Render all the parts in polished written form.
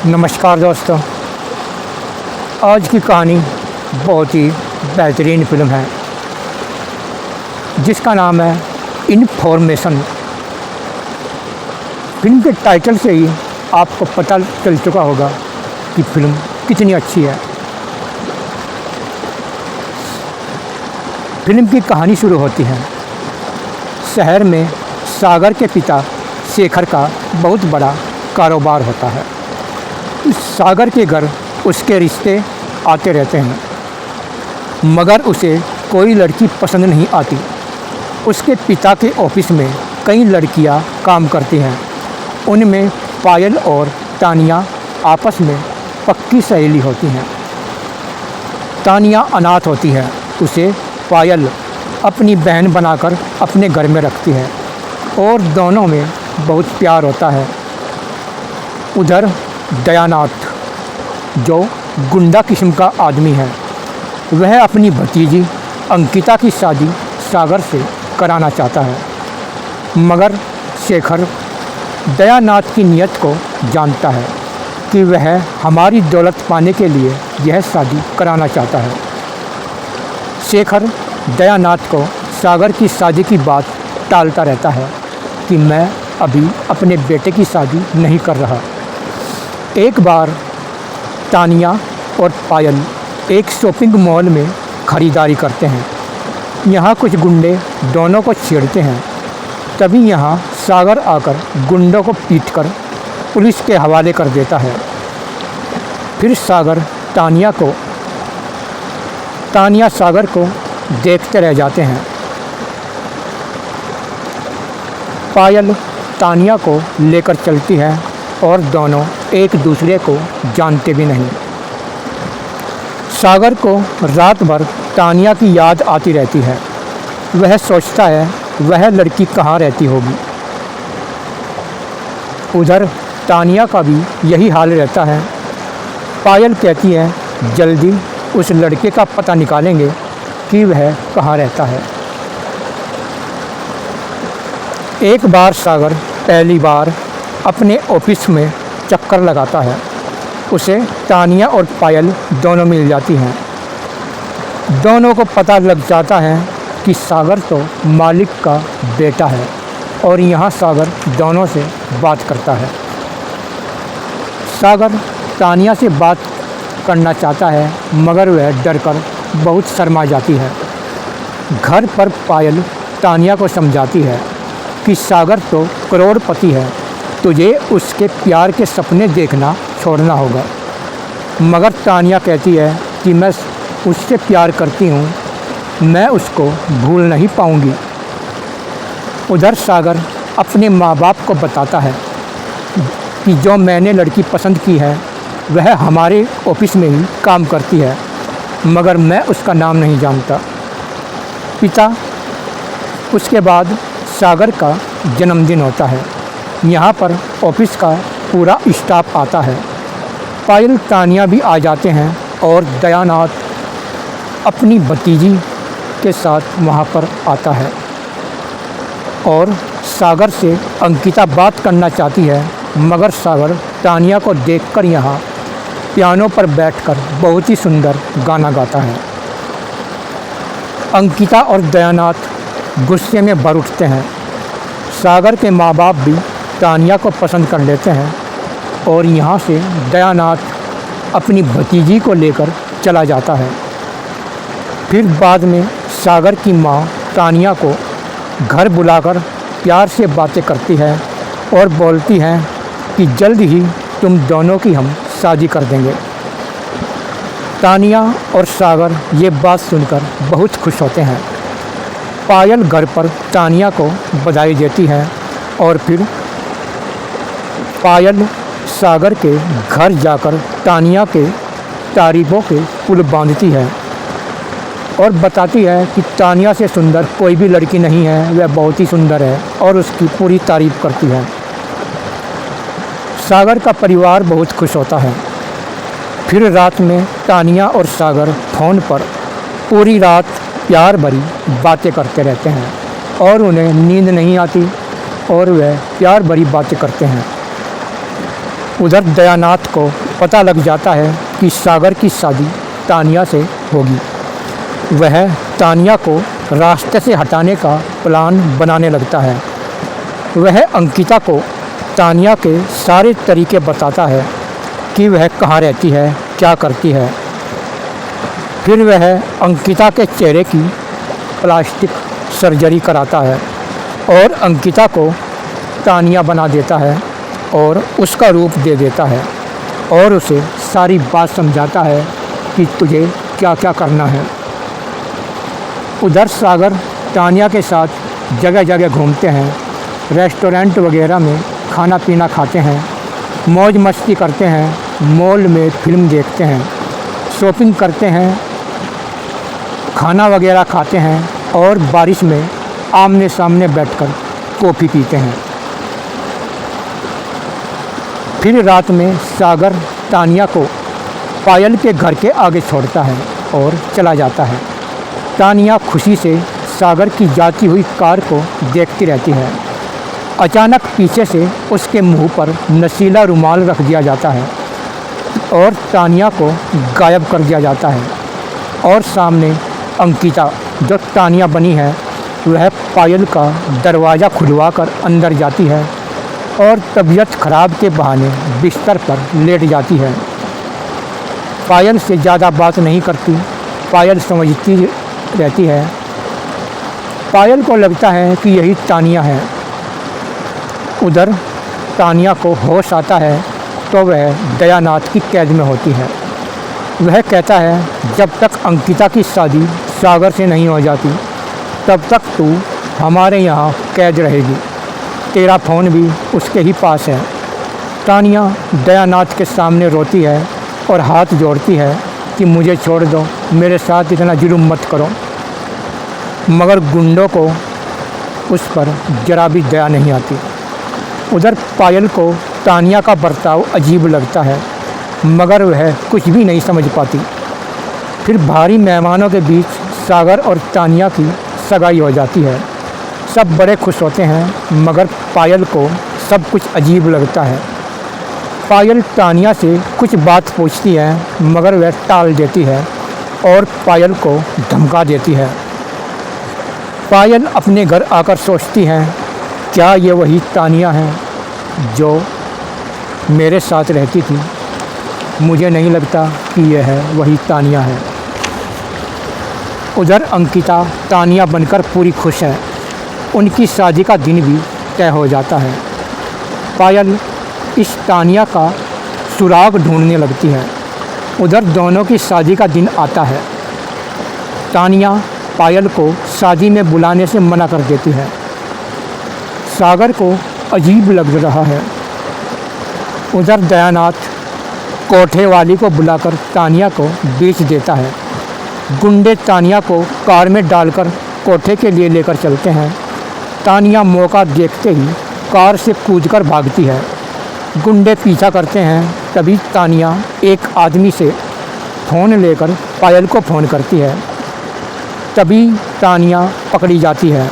नमस्कार दोस्तों। आज की कहानी बहुत ही बेहतरीन फिल्म है जिसका नाम है इनफॉर्मेशन। फिल्म के टाइटल से ही आपको पता चल चुका होगा कि फिल्म कितनी अच्छी है। फिल्म की कहानी शुरू होती है। शहर में सागर के पिता शेखर का बहुत बड़ा कारोबार होता है। सागर के घर उसके रिश्ते आते रहते हैं, मगर उसे कोई लड़की पसंद नहीं आती। उसके पिता के ऑफिस में कई लड़कियां काम करती हैं। उनमें पायल और तानिया आपस में पक्की सहेली होती हैं। तानिया अनाथ होती है। उसे पायल अपनी बहन बनाकर अपने घर में रखती है और दोनों में बहुत प्यार होता है। उधर दयानाथ, जो गुंडा किस्म का आदमी है, वह अपनी भतीजी अंकिता की शादी सागर से कराना चाहता है, मगर शेखर दयानाथ की नीयत को जानता है कि वह हमारी दौलत पाने के लिए यह शादी कराना चाहता है। शेखर दयानाथ को सागर की शादी की बात टालता रहता है कि मैं अभी अपने बेटे की शादी नहीं कर रहा। एक बार तानिया और पायल एक शॉपिंग मॉल में ख़रीदारी करते हैं। यहाँ कुछ गुंडे दोनों को छेड़ते हैं। तभी यहाँ सागर आकर गुंडों को पीटकर पुलिस के हवाले कर देता है। फिर तानिया सागर को देखते रह जाते हैं। पायल तानिया को लेकर चलती है और दोनों एक दूसरे को जानते भी नहीं। सागर को रात भर तानिया की याद आती रहती है। वह सोचता है वह लड़की कहाँ रहती होगी। उधर तानिया का भी यही हाल रहता है। पायल कहती है जल्दी उस लड़के का पता निकालेंगे कि वह कहाँ रहता है। एक बार सागर पहली बार अपने ऑफिस में चक्कर लगाता है। उसे तानिया और पायल दोनों मिल जाती हैं। दोनों को पता लग जाता है कि सागर तो मालिक का बेटा है और यहाँ सागर दोनों से बात करता है। सागर तानिया से बात करना चाहता है, मगर वह डरकर बहुत शर्मा जाती है। घर पर पायल तानिया को समझाती है कि सागर तो करोड़पति है, तुझे उसके प्यार के सपने देखना छोड़ना होगा। मगर तानिया कहती है कि मैं उससे प्यार करती हूँ, मैं उसको भूल नहीं पाऊँगी। उधर सागर अपने माँ बाप को बताता है कि जो मैंने लड़की पसंद की है वह हमारे ऑफिस में ही काम करती है, मगर मैं उसका नाम नहीं जानता। उसके बाद सागर का जन्मदिन होता है। यहाँ पर ऑफिस का पूरा स्टाफ आता है। पायल तानिया भी आ जाते हैं और दयानाथ अपनी भतीजी के साथ वहाँ पर आता है और सागर से अंकिता बात करना चाहती है, मगर सागर तानिया को देखकर यहाँ पियानो पर बैठकर बहुत ही सुंदर गाना गाता है। अंकिता और दयानाथ गुस्से में भर उठते हैं। सागर के माँ बाप भी तानिया को पसंद कर लेते हैं और यहाँ से दयानाथ अपनी भतीजी को लेकर चला जाता है। फिर बाद में सागर की माँ तानिया को घर बुलाकर प्यार से बातें करती है और बोलती हैं कि जल्द ही तुम दोनों की हम शादी कर देंगे। तानिया और सागर ये बात सुनकर बहुत खुश होते हैं। पायल घर पर तानिया को बधाई देती है और फिर पायल सागर के घर जाकर तानिया के तारीफ़ों के पुल बांधती है और बताती है कि तानिया से सुंदर कोई भी लड़की नहीं है, वह बहुत ही सुंदर है, और उसकी पूरी तारीफ़ करती है। सागर का परिवार बहुत खुश होता है। फिर रात में तानिया और सागर फ़ोन पर पूरी रात प्यार भरी बातें करते रहते हैं और उन्हें नींद नहीं आती और वह प्यार भरी बातें करते हैं। उधर दयानाथ को पता लग जाता है कि सागर की शादी तानिया से होगी। वह तानिया को रास्ते से हटाने का प्लान बनाने लगता है। वह अंकिता को तानिया के सारे तरीके बताता है कि वह कहाँ रहती है, क्या करती है। फिर वह अंकिता के चेहरे की प्लास्टिक सर्जरी कराता है और अंकिता को तानिया बना देता है और उसका रूप दे देता है और उसे सारी बात समझाता है कि तुझे क्या क्या करना है। उधर सागर तानिया के साथ जगह जगह घूमते हैं, रेस्टोरेंट वगैरह में खाना पीना खाते हैं, मौज मस्ती करते हैं, मॉल में फिल्म देखते हैं, शॉपिंग करते हैं, खाना वगैरह खाते हैं और बारिश में आमने सामने बैठकर कॉफ़ी पीते हैं। फिर रात में सागर तानिया को पायल के घर के आगे छोड़ता है और चला जाता है। तानिया खुशी से सागर की जाती हुई कार को देखती रहती है। अचानक पीछे से उसके मुंह पर नशीला रुमाल रख दिया जाता है और तानिया को गायब कर दिया जाता है और सामने अंकिता जो तानिया बनी है वह पायल का दरवाज़ा खुलवाकर अंदर जाती है और तबीयत खराब के बहाने बिस्तर पर लेट जाती है। पायल से ज़्यादा बात नहीं करती, पायल समझती रहती है। पायल को लगता है कि यही तानिया है। उधर तानिया को होश आता है तो वह दयानाथ की कैद में होती है। वह कहता है जब तक अंकिता की शादी सागर से नहीं हो जाती तब तक तू हमारे यहाँ कैद रहेगी, तेरा फ़ोन भी उसके ही पास है। तानिया दयानाथ के सामने रोती है और हाथ जोड़ती है कि मुझे छोड़ दो, मेरे साथ इतना जुल्म मत करो। मगर गुंडों को उस पर जरा भी दया नहीं आती। उधर पायल को तानिया का बर्ताव अजीब लगता है मगर वह कुछ भी नहीं समझ पाती। फिर भारी मेहमानों के बीच सागर और तानिया की सगाई हो जाती है। सब बड़े खुश होते हैं मगर पायल को सब कुछ अजीब लगता है। पायल तानिया से कुछ बात पूछती है मगर वह टाल देती है और पायल को धमका देती है। पायल अपने घर आकर सोचती है क्या ये वही तानिया है जो मेरे साथ रहती थी। मुझे नहीं लगता कि यह वही तानिया है। उधर अंकिता तानिया बनकर पूरी खुश है। उनकी शादी का दिन भी तय हो जाता है। पायल इस तानिया का सुराग ढूंढने लगती है। उधर दोनों की शादी का दिन आता है। तानिया पायल को शादी में बुलाने से मना कर देती है। सागर को अजीब लग रहा है। उधर दयानाथ कोठे वाली को बुलाकर तानिया को बेच देता है। गुंडे तानिया को कार में डालकर कोठे के लिए लेकर चलते हैं। तानिया मौका देखते ही कार से कूदकर भागती है। गुंडे पीछा करते हैं। तभी तानिया एक आदमी से फ़ोन लेकर पायल को फ़ोन करती है। तभी तानिया पकड़ी जाती है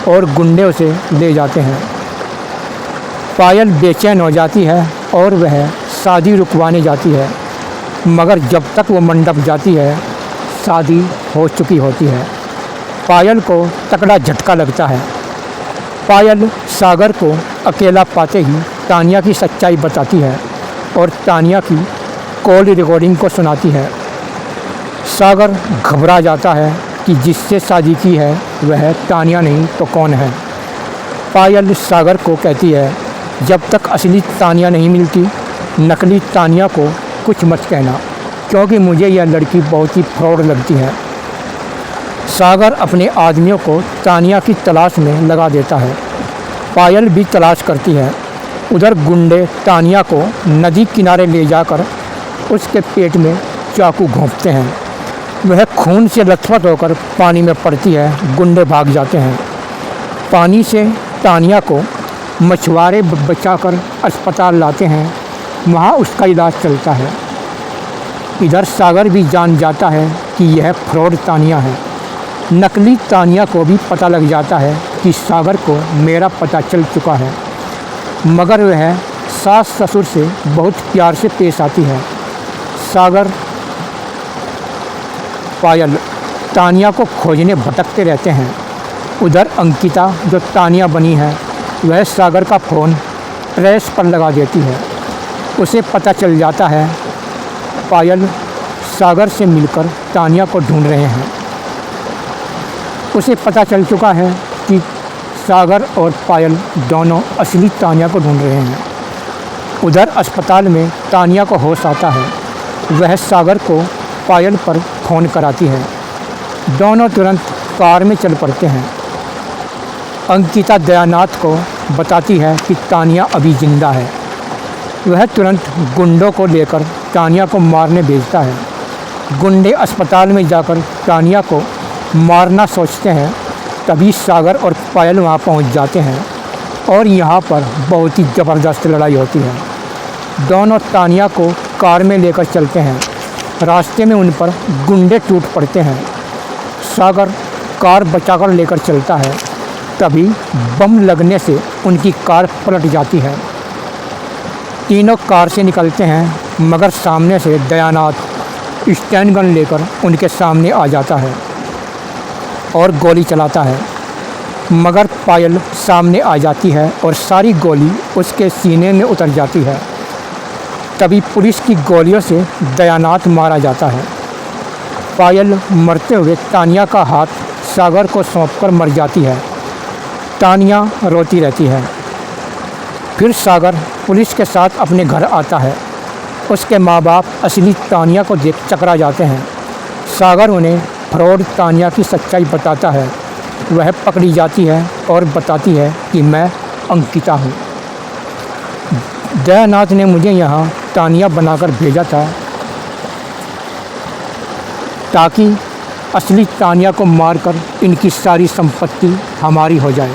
और गुंडे उसे ले जाते हैं। पायल बेचैन हो जाती है और वह शादी रुकवाने जाती है मगर जब तक वो मंडप जाती है शादी हो चुकी होती है। पायल को तगड़ा झटका लगता है। पायल सागर को अकेला पाते ही तानिया की सच्चाई बताती है और तानिया की कॉल रिकॉर्डिंग को सुनाती है। सागर घबरा जाता है कि जिससे शादी की है वह तानिया नहीं तो कौन है। पायल सागर को कहती है जब तक असली तानिया नहीं मिलती नकली तानिया को कुछ मत कहना क्योंकि मुझे यह लड़की बहुत ही फ्रॉड लगती है। सागर अपने आदमियों को तानिया की तलाश में लगा देता है। पायल भी तलाश करती है। उधर गुंडे तानिया को नदी किनारे ले जाकर उसके पेट में चाकू घोंपते हैं। वह खून से लथपथ होकर पानी में पड़ती है। गुंडे भाग जाते हैं। पानी से तानिया को मछुआरे बचाकर अस्पताल लाते हैं। वहाँ उसका इलाज चलता है। इधर सागर भी जान जाता है कि यह फ्रॉड तानिया है। नकली तानिया को भी पता लग जाता है कि सागर को मेरा पता चल चुका है मगर वह सास ससुर से बहुत प्यार से पेश आती है। सागर पायल तानिया को खोजने भटकते रहते हैं। उधर अंकिता जो तानिया बनी है वह सागर का फ़ोन ट्रेस पर लगा देती है। उसे पता चल जाता है पायल सागर से मिलकर तानिया को ढूंढ रहे हैं। उसे पता चल चुका है कि सागर और पायल दोनों असली तानिया को ढूंढ रहे हैं। उधर अस्पताल में तानिया को होश आता है। वह सागर को पायल पर फ़ोन कराती है। दोनों तुरंत कार में चल पड़ते हैं। अंकिता दयानाथ को बताती है कि तानिया अभी जिंदा है। वह तुरंत गुंडों को लेकर तानिया को मारने भेजता है। गुंडे अस्पताल में जाकर तानिया को मारना सोचते हैं। तभी सागर और पायल वहां पहुंच जाते हैं और यहां पर बहुत ही ज़बरदस्त लड़ाई होती है। दोनों तानिया को कार में लेकर चलते हैं। रास्ते में उन पर गुंडे टूट पड़ते हैं। सागर कार बचाकर लेकर चलता है। तभी बम लगने से उनकी कार पलट जाती है। तीनों कार से निकलते हैं मगर सामने से दयानाथ स्टैंड गन लेकर उनके सामने आ जाता है और गोली चलाता है। मगर पायल सामने आ जाती है और सारी गोली उसके सीने में उतर जाती है। तभी पुलिस की गोलियों से दयानाथ मारा जाता है। पायल मरते हुए तानिया का हाथ सागर को सौंपकर मर जाती है। तानिया रोती रहती है। फिर सागर पुलिस के साथ अपने घर आता है। उसके माँ बाप असली तानिया को देख चकरा जाते हैं। सागर उन्हें फ्रॉड तानिया की सच्चाई बताता है। वह पकड़ी जाती है और बताती है कि मैं अंकिता हूँ। दयानाथ ने मुझे यहाँ तानिया बनाकर भेजा था ताकि असली तानिया को मारकर इनकी सारी संपत्ति हमारी हो जाए।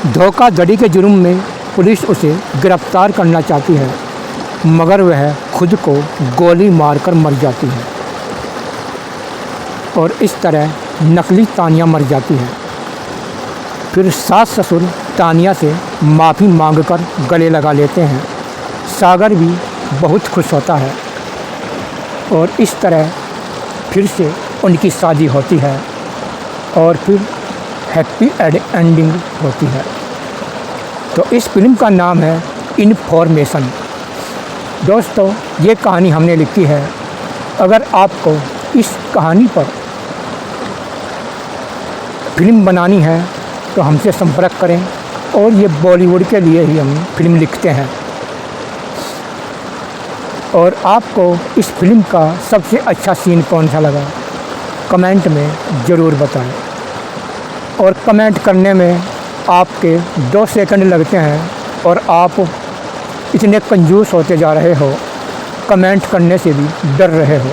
धोखाधड़ी के जुर्म में पुलिस उसे गिरफ्तार करना चाहती है मगर वह खुद को गोली मारकर मर जाती है और इस तरह नकली तानिया मर जाती है। फिर सास ससुर तानिया से माफ़ी मांगकर गले लगा लेते हैं। सागर भी बहुत खुश होता है और इस तरह फिर से उनकी शादी होती है और फिर हैप्पी एंडिंग होती है। तो इस फिल्म का नाम है इनफॉर्मेशन। दोस्तों ये कहानी हमने लिखी है। अगर आपको इस कहानी पर फिल्म बनानी है तो हमसे संपर्क करें और ये बॉलीवुड के लिए ही हम फिल्म लिखते हैं। और आपको इस फिल्म का सबसे अच्छा सीन कौन सा लगा कमेंट में ज़रूर बताएं। और कमेंट करने में आपके 2 सेकंड लगते हैं और आप इतने कंजूस होते जा रहे हो, कमेंट करने से भी डर रहे हो।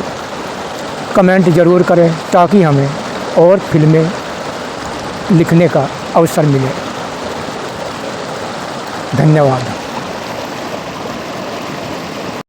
कमेंट ज़रूर करें ताकि हमें और फिल्में लिखने का अवसर मिले। धन्यवाद।